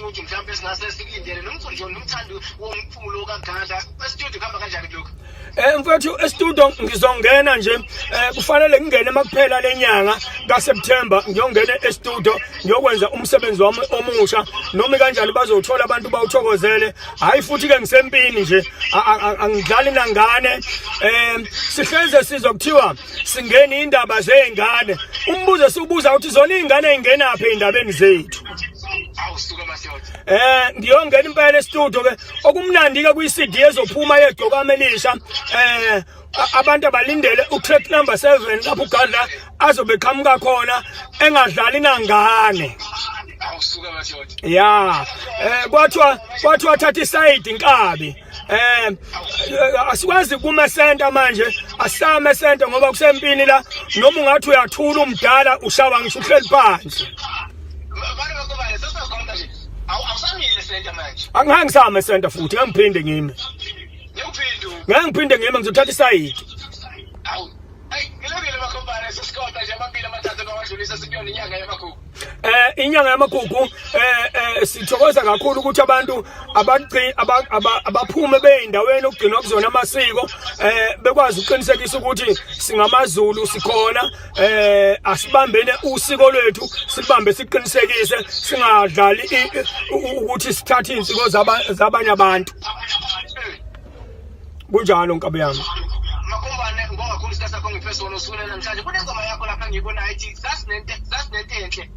studio mhlawumbe singase sikulindele nomthonjolo nomthando womculo kaGanda e-studio kuhamba kanjani lokho? Mfowethu e-studio ngizongena nje kufanele ngingene makuphela lenyanga kaSeptember ngiyongena e-studio ngiyokwenza umsebenzi wami omusha noma kanjani bazothola abantu bawuthokozele hayi futhi ke ngisempini nje angidlali nangane sihleze sizokuthiwa singene indaba zeingane umbuzo sibuza ukuthi zona izingane ingenaphi endabeni zethu Awusuka masoda. Ngiyongena impela e-studio ke okumnandi ke kwi-CD ezophuma yegcokama elisha abantu abalindele utrack number 7 lapho uGanda azobe qhamuka khona engadlali nangane. Awusuka masoda. Ya kwathiwa thatha iside inkabi asikwazi kuma center manje asame center ngoba kusempini la noma ungathi uyathula umdala ushawa ngisho uhleli phansi. Angihangisame center futhi ngiphinde ngime. Ngiphinde ngime ngizothatha iside. Awu. Hey, ngilokele bakhombane sesikhona nje amabili amathathu bawadlulisa sibiyona inyanga yamagugu. Inyanga yamagugu sithokoza kakhulu ukuthi abantu abaphume beyindaweni okugcinwa kuzona amasiko bekwazi uqinisekisa ukuthi singamaZulu sikhona asibambene usiko lwethu sibambe siqinisekise singadlali ukuthi sithathe insiko zabanye abantu kunjalo nkabe yami Makombane ngoba khulu sithatha konke personal usulela namhlanje kunengoma yakho lapha ngiyibona ayithi that's nento enhle